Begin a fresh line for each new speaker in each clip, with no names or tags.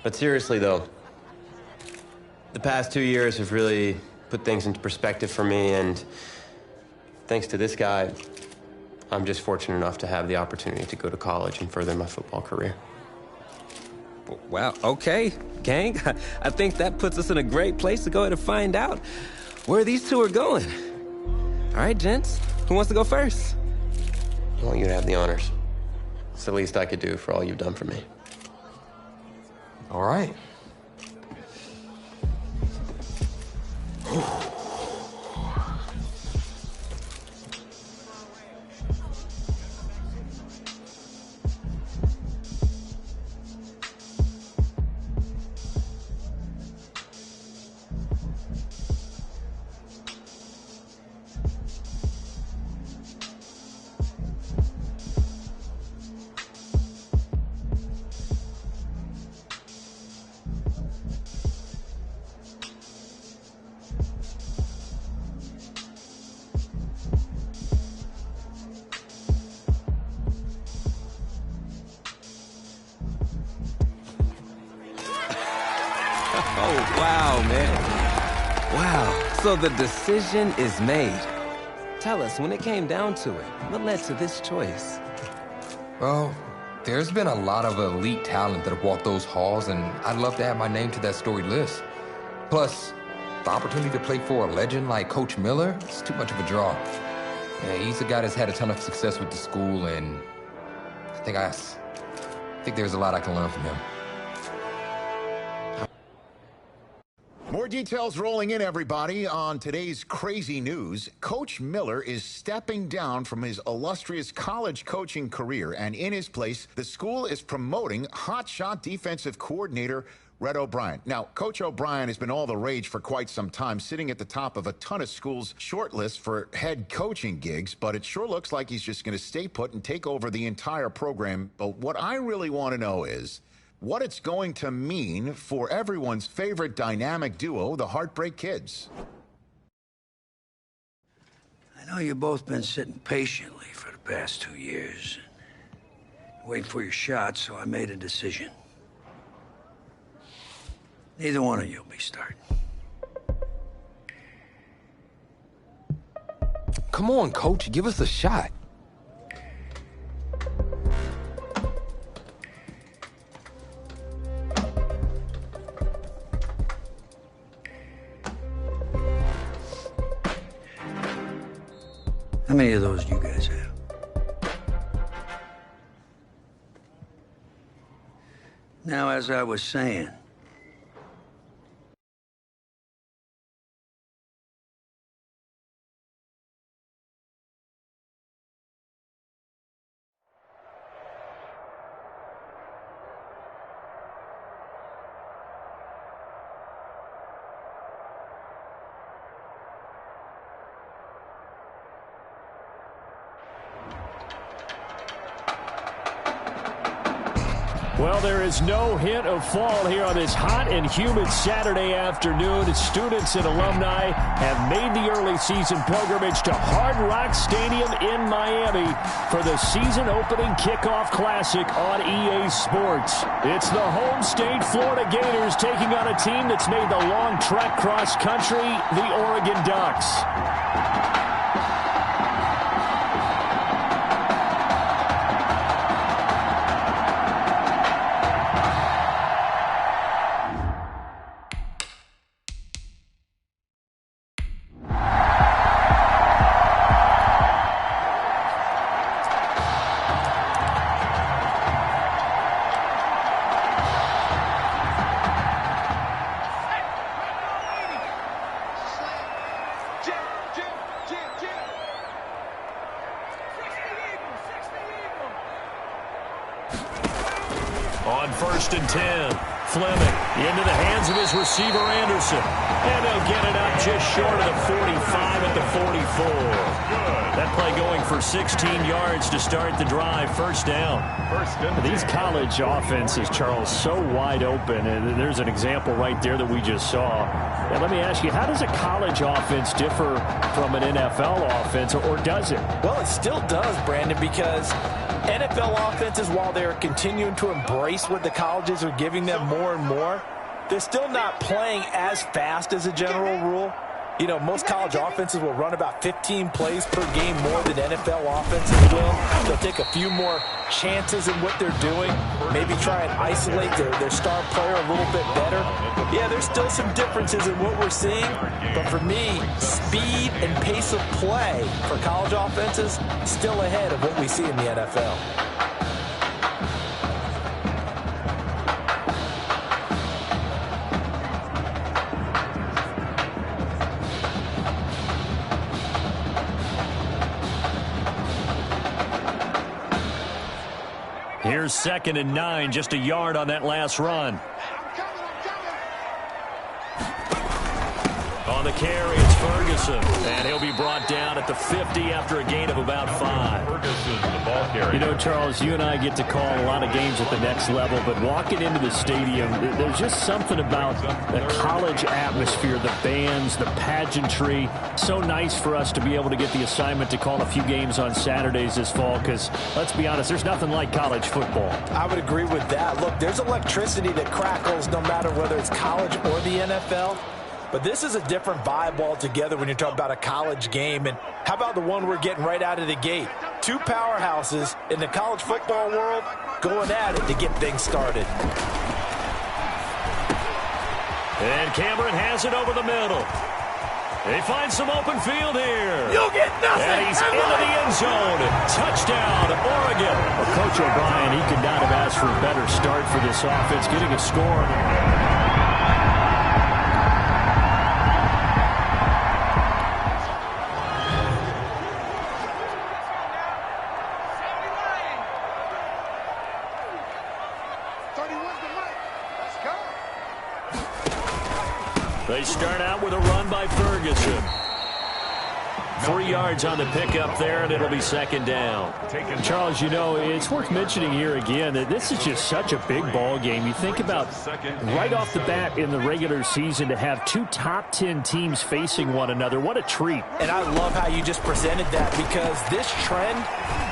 But seriously, though, the past 2 years have really put things into perspective for me, and thanks to this guy, I'm just fortunate enough to have the opportunity to go to college and further my football career.
Well, okay, gang. I think that puts us in a great place to go ahead and find out where these two are going. All right, gents, who wants to go first?
I want you to have the honors. It's the least I could do for all you've done for me.
All right.
Oh, wow, man. Wow. So the decision is made. Tell us, when it came down to it, what led to this choice?
Well, there's been a lot of elite talent that have walked those halls, and I'd love to add my name to that storied list. Plus, the opportunity to play for a legend like Coach Miller is too much of a draw. Yeah, he's a guy that's had a ton of success with the school, and I think there's a lot I can learn from him.
More details rolling in, everybody. On today's crazy news, Coach Miller is stepping down from his illustrious college coaching career, and in his place, the school is promoting hotshot defensive coordinator Red O'Brien. Now, Coach O'Brien has been all the rage for quite some time, sitting at the top of a ton of schools' shortlists for head coaching gigs, but it sure looks like he's just going to stay put and take over the entire program. But what I really want to know is what it's going to mean for everyone's favorite dynamic duo, the Heartbreak Kids.
I know you've both been sitting patiently for the past 2 years, waiting for your shot, so I made a decision. Neither one of you will be starting.
Come on, Coach, give us a shot.
How many of those do you guys have? Now, as I was saying,
Well, there is no hint of fall here on this hot and humid Saturday afternoon. Students and alumni have made the early season pilgrimage to Hard Rock Stadium in Miami for the season-opening kickoff classic on EA Sports. It's the home state Florida Gators taking on a team that's made the long trek cross-country, the Oregon Ducks. On 1st and 10, Fleming into the hands of his receiver, Anderson. And he'll get it up just short of the 45 at the 44. That play going for 16 yards to start the drive. First down. These college offenses, Charles, so wide open. And there's an example right there that we just saw. And let me ask you, how does a college offense differ from an NFL offense, or does it?
Well, it still does, Brandon, because NFL offenses, while they're continuing to embrace what the colleges are giving them more and more, they're still not playing as fast as a general rule. You know, most college offenses will run about 15 plays per game more than NFL offenses will. They'll take a few more chances in what they're doing, maybe try and isolate their star player a little bit better. Yeah, there's still some differences in what we're seeing, but for me, speed and pace of play for college offenses still ahead of what we see in the NFL.
Here's 2nd and 9, just a yard on that last run. On the carry, it's Ferguson, and he'll be brought down at the 50 after a gain of about 5.
Ferguson, the ball carrier.
You know, Charles, you and I get to call a lot of games at the next level, but walking into the stadium, there's just something about the college atmosphere, the bands, the pageantry. So nice for us to be able to get the assignment to call a few games on Saturdays this fall, because let's be honest, there's nothing like college football.
I would agree with that. Look, there's electricity that crackles no matter whether it's college or the NFL. But this is a different vibe altogether when you're talking about a college game. And how about the one we're getting right out of the gate? Two powerhouses in the college football world going at it to get things started.
And Cameron has it over the middle. They find some open field here.
You'll get nothing.
And he's into the end zone. Touchdown, Oregon. Well, Coach O'Brien, he could not have asked for a better start for this offense, getting a score. They start out with a run by Ferguson. 3 yards on the pickup there, and it'll be 2nd down. Charles, you know, it's worth mentioning here again that this is just such a big ball game. You think about right off the bat in the regular season to have 2 top 10 teams facing one another. What a treat.
And I love how you just presented that, because this trend,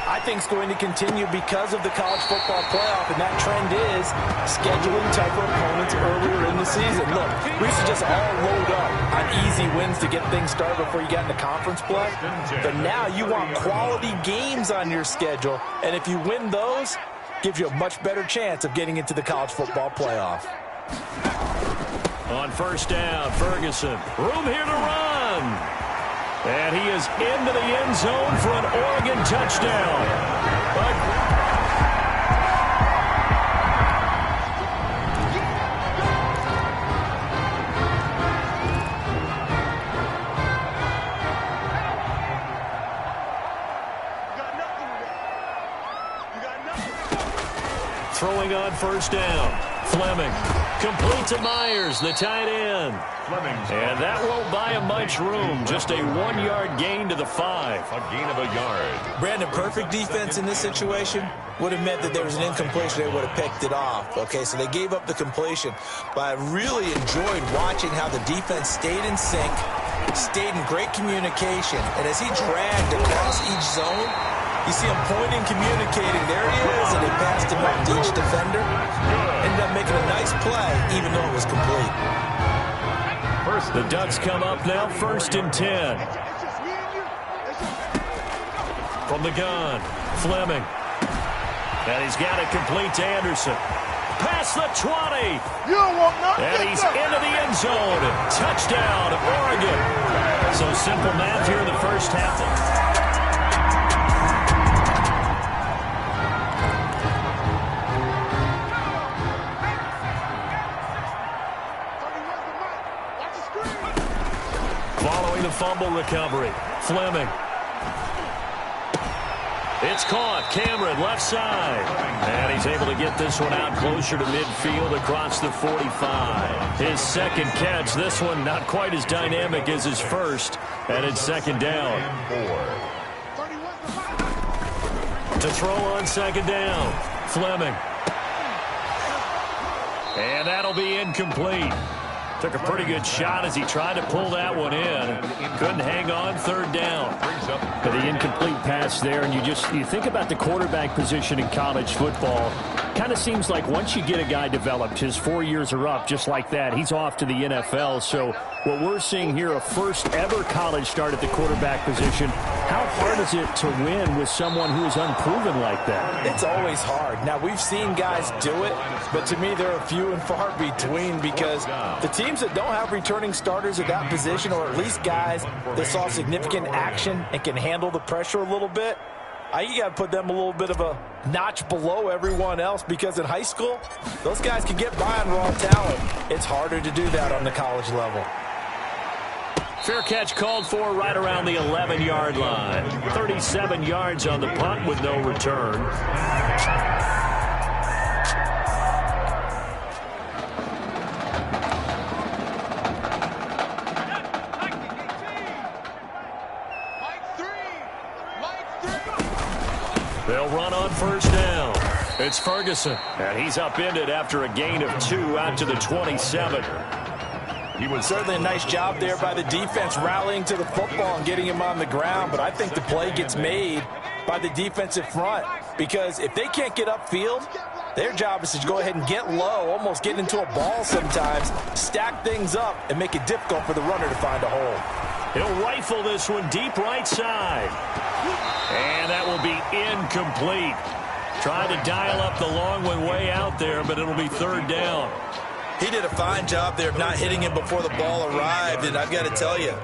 I think, is going to continue because of the college football playoff, and that trend is scheduling tougher opponents earlier in the season. Look, we used to just all load up on easy wins to get things started before you got into conference play. But now you want quality games on your schedule, and if you win those, gives you a much better chance of getting into the college football playoff.
On 1st down, Ferguson. Room here to run. And he is into the end zone for an Oregon touchdown. Throwing on 1st down. Fleming. Complete to Myers, the tight end. And that won't buy him much room. Just a 1-yard gain to the 5.
A gain of a yard.
Brandon, perfect defense in this situation would have meant that there was an incompletion. They would have picked it off. Okay, so they gave up the completion. But I really enjoyed watching how the defense stayed in sync, stayed in great communication. And as he dragged across each zone, you see him pointing, communicating. There he is, and they passed him up to each defender. Ended up making a nice play, even though it was complete.
The Ducks come up now, 1st and 10. From the gun, Fleming. And he's got it complete to Anderson. Past the 20.
You don't want nothing.
And he's into the end zone. Touchdown, Oregon. So simple math here in the first half. Following the fumble recovery, Fleming. It's caught. Cameron, left side. And he's able to get this one out closer to midfield across the 45. His 2nd catch. This one not quite as dynamic as his first. And it's 2nd down. To throw on 2nd down, Fleming. And that'll be incomplete. Took a pretty good shot as he tried to pull that one in. Couldn't hang on, third down. But the incomplete pass there, and you think about the quarterback position in college football. Kind of seems like once you get a guy developed, his 4 years are up just like that. He's off to the NFL. So what we're seeing here, a first ever college start at the quarterback position. How hard is it to win with someone who is unproven like that?
It's always hard. Now, we've seen guys do it, but to me, they're few and far between because the teams that don't have returning starters at that position, or at least guys that saw significant action and can handle the pressure a little bit, you got to put them a little bit of a notch below everyone else because in high school, those guys can get by on raw talent. It's harder to do that on the college level.
Fair catch called for right around the 11-yard line. 37 yards on the punt with no return. They'll run on first down. It's Ferguson, and he's upended after a gain of 2 out to the 27.
He was certainly a nice job there by the defense rallying to the football and getting him on the ground, but I think the play gets made by the defensive front because if they can't get upfield, their job is to go ahead and get low, almost get into a ball sometimes, stack things up, and make it difficult for the runner to find a hole.
He'll rifle this one deep right side. And that will be incomplete. Tried to dial up the long one way out there, but it'll be third down.
He did a fine job there of not hitting him before the ball arrived, and I've got to tell you,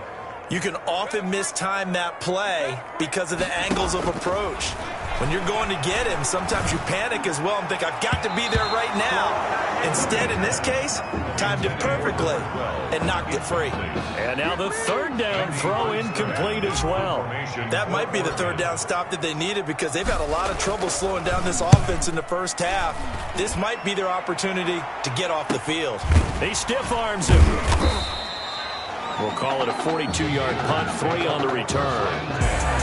you can often mistime that play because of the angles of approach. When you're going to get him, sometimes you panic as well and think, I've got to be there right now. Instead, in this case, timed it perfectly and knocked it free.
And now the third down throw incomplete as well.
That might be the third down stop that they needed because they've had a lot of trouble slowing down this offense in the first half. This might be their opportunity to get off the field.
He stiff arms him. We'll call it a 42-yard punt, 3 on the return.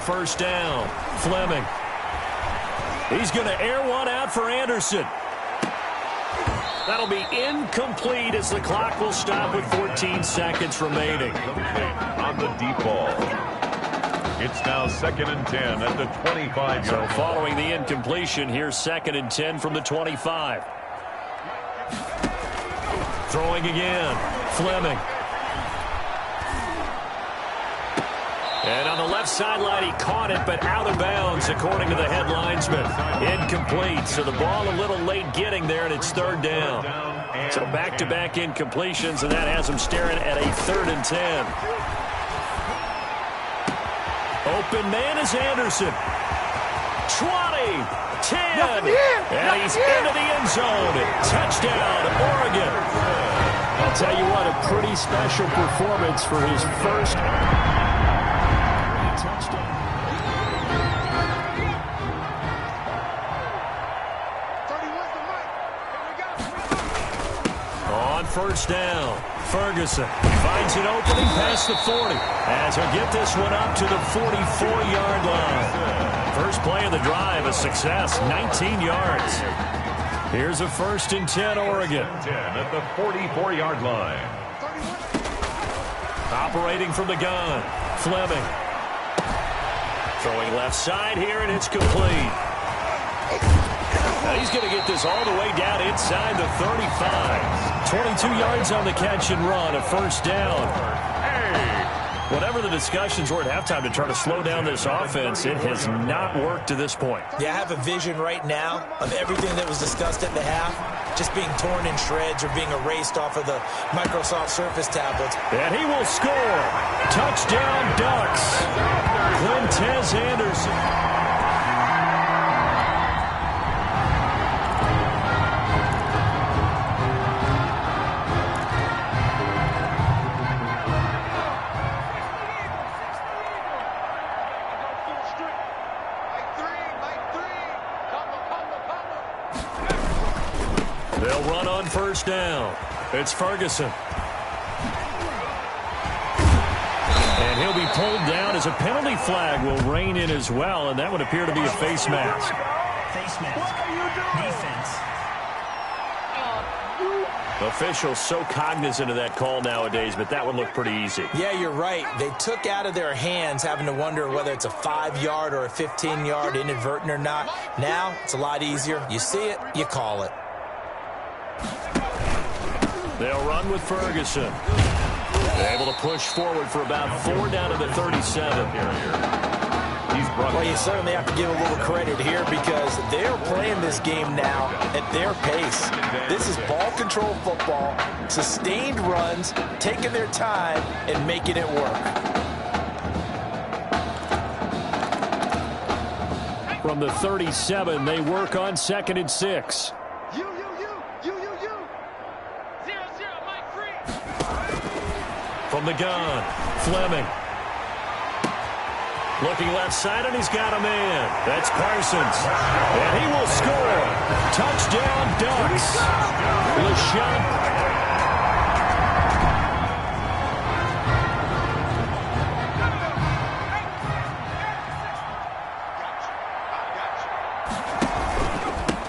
First down, Fleming. He's going to air one out for Anderson. That'll be incomplete as the clock will stop with 14 seconds remaining.
On the deep ball. It's now 2nd and 10 at the 25-yard
So
line.
following the incompletion, here's 2nd and 10 from the 25. Throwing again, Fleming. And on the left sideline, he caught it, but out of bounds, according to the head linesman. Incomplete, so the ball a little late getting there, and it's third down. So back-to-back incompletions, and that has him staring at a 3rd and 10. Open man is Anderson. 20, 10, and he's into the end zone. Touchdown, Oregon. I'll tell you what, a pretty special performance for his first touchdown. On first down, Ferguson finds an opening past the 40 as he'll get this one up to the 44-yard line. First play of the drive, a success, 19 yards. Here's a 1st and 10, Oregon.
10 at the 44-yard line.
Operating from the gun, Fleming. Throwing left side here, and it's complete. Now he's going to get this all the way down inside the 35. 22 yards on the catch and run, a first down. Whatever the discussions were at halftime to try to slow down this offense, it has not worked to this point.
Yeah, I have a vision right now of everything that was discussed at the half just being torn in shreds or being erased off of the Microsoft Surface tablets.
And he will score. Touchdown, Ducks. Quintez Anderson. They'll run on first down. It's Ferguson. And he'll be pulled down as a penalty flag will rein in as well, and that would appear to be a face mask.
Face mask. Defense.
Officials so cognizant of that call nowadays, but that would look pretty easy.
Yeah, you're right. They took out of their hands having to wonder whether it's a 5-yard or a 15-yard inadvertent or not. Now, it's a lot easier. You see it, you call it.
They'll run with Ferguson. Able to push forward for about 4 down to the 37.
Well, you certainly have to give a little credit here because they're playing this game now at their pace. This is ball control football, sustained runs, taking their time and making it work.
From the 37, they work on 2nd and 6. From the gun, Fleming. Looking left side, and he's got a man. That's Parsons. And he will score. Touchdown, Ducks. LeSean.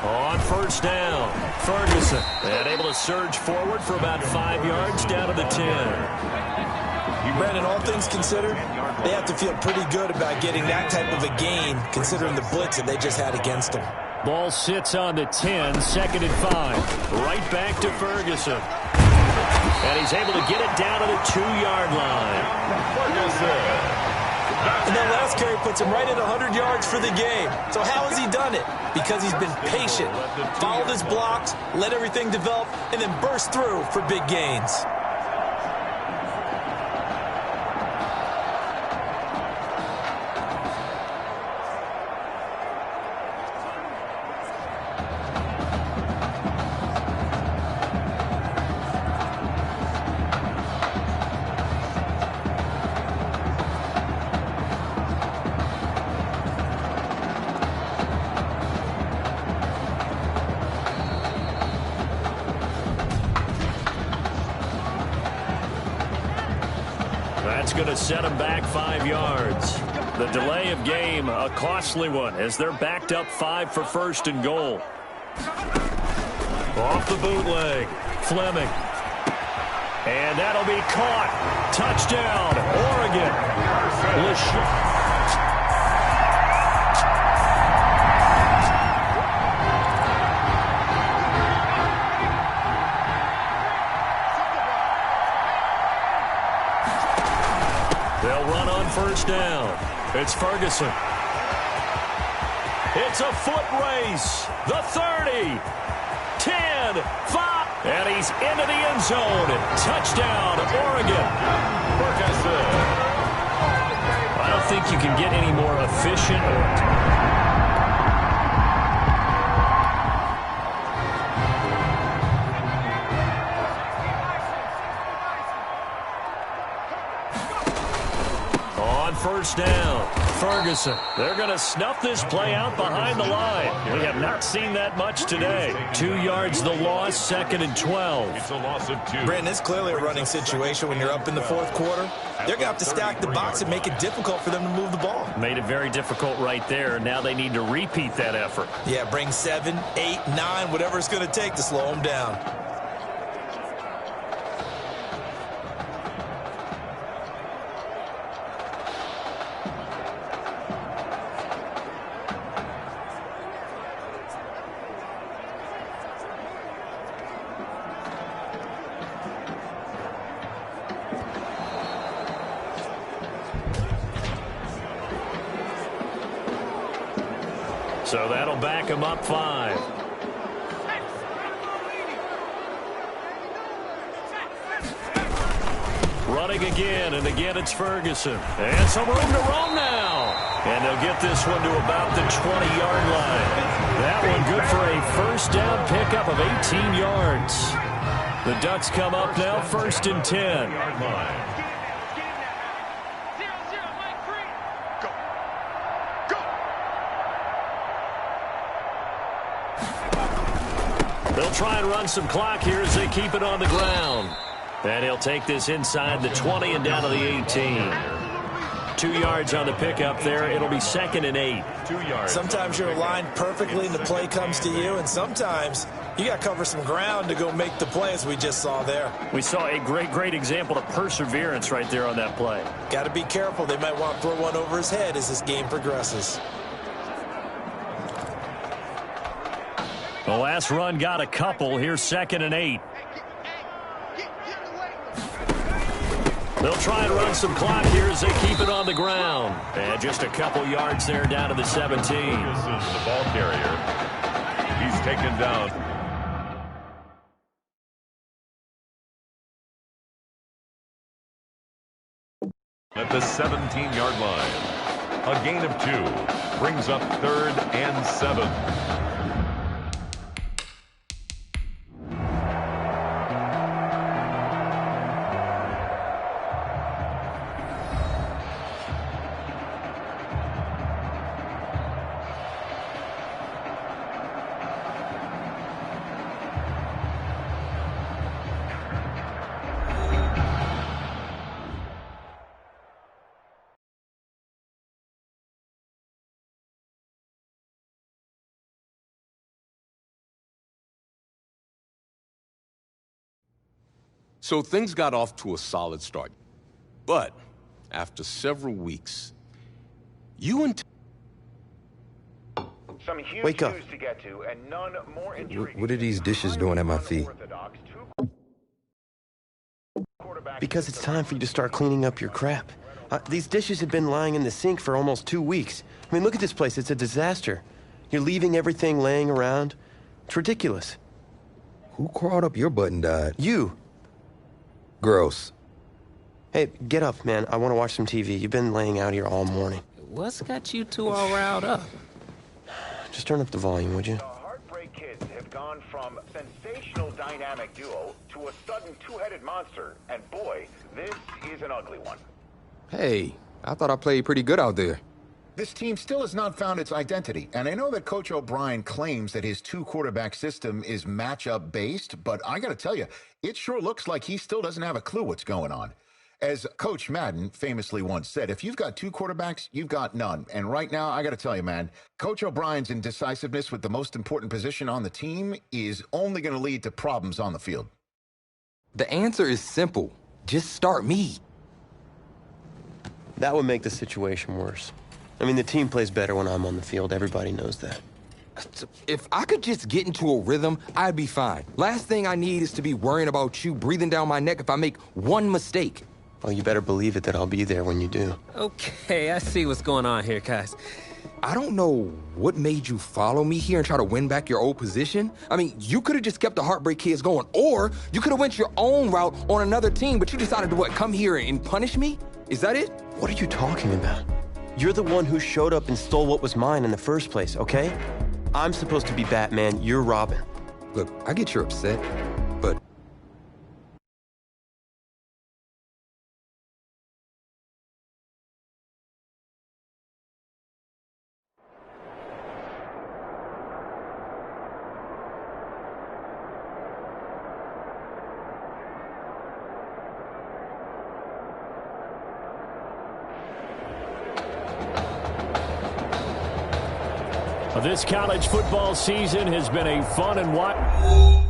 On first down, Ferguson. And able to surge forward for about 5 yards down to the 10.
Brandon, all things considered, they have to feel pretty good about getting that type of a gain considering the blitz that they just had against them.
Ball sits on the 10, 2nd and 5. Right back to Ferguson. And he's able to get it down to the 2-yard line.
And that last carry puts him right at 100 yards for the game. So how has he done it? Because he's been patient, followed his blocks, let everything develop, and then burst through for big gains.
That's going to set them back 5 yards. The delay of game, a costly one, as they're backed up 5 for 1st and goal. Off the bootleg, Fleming. And that'll be caught. Touchdown, Oregon. They'll run on first down. It's Ferguson. It's a foot race. The 30, 10, 5. And he's into the end zone. Touchdown, Oregon. I don't think you can get any more efficient. First down, Ferguson. They're going to snuff this play out behind the line. We have not seen that much today. 2 yards the loss, 2nd and 12.
It's a loss of 2.
Brandon, it's clearly a running situation when you're up in the 4th quarter. They're going to have to stack the box and make it difficult for them to move the ball.
Made it very difficult right there. Now they need to repeat that effort.
Yeah, bring 7, 8, 9, whatever it's going to take to slow them down.
So that'll back him up 5. Running again, and again it's Ferguson. And some room to roam now. And they'll get this one to about the 20-yard line. That one good for a first down pickup of 18 yards. The Ducks come up now 1st and 10. They'll try and run some clock here as they keep it on the ground. And he'll take this inside the 20 and down to the 18. 2 yards on the pickup there. It'll be 2nd and 8.
2 yards.
Sometimes you're aligned perfectly and the play comes to you, and sometimes you got to cover some ground to go make the play, as we just saw there.
We saw a great example of perseverance right there on that play.
Got to be careful. They might want to throw one over his head as this game progresses.
The last run got a couple. Here's 2nd and 8. They'll try and run some clock here as they keep it on the ground. And just a couple yards there down to the 17.
This is the ball carrier. He's taken down. At the 17-yard line. A gain of 2 brings up 3rd and 7.
So things got off to a solid start. But after several weeks, you and...
Some huge
Wake up.
news to get to, and none more intriguing.
What are these dishes doing at my feet?
Because it's time for you to start cleaning up your crap. These dishes have been lying in the sink for almost 2 weeks. I mean, look at this place. It's a disaster. You're leaving everything laying around. It's ridiculous.
Who crawled up your butt and died?
You.
Gross.
Hey, get up, man. I want to watch some TV. You've been laying out here all morning.
What's got you two all riled up?
Just turn up the volume, would you?
The Heartbreak Kids have gone from sensational dynamic duo to a sudden two-headed monster. And boy, this is an ugly one.
Hey, I thought I played pretty good out there.
This team still has not found its identity, and I know that Coach O'Brien claims that his 2-quarterback system is matchup-based, but I gotta tell you, it sure looks like he still doesn't have a clue what's going on. As Coach Madden famously once said, if you've got 2 quarterbacks, you've got none. And right now, I gotta tell you, man, Coach O'Brien's indecisiveness with the most important position on the team is only gonna lead to problems on the field.
The answer is simple. Just start me.
That would make the situation worse. I mean, the team plays better when I'm on the field. Everybody knows that.
If I could just get into a rhythm, I'd be fine. Last thing I need is to be worrying about you breathing down my neck if I make one mistake.
Well, you better believe it that I'll be there when you do.
Okay, I see what's going on here, guys.
I don't know what made you follow me here and try to win back your old position. I mean, you could have just kept the Heartbreak Kids going, or you could have went your own route on another team, but you decided to, what, come here and punish me? Is that it?
What are you talking about? You're the one who showed up and stole what was mine in the first place, okay? I'm supposed to be Batman, you're Robin.
Look, I get you're upset, but...
This college football season has been a fun and wild.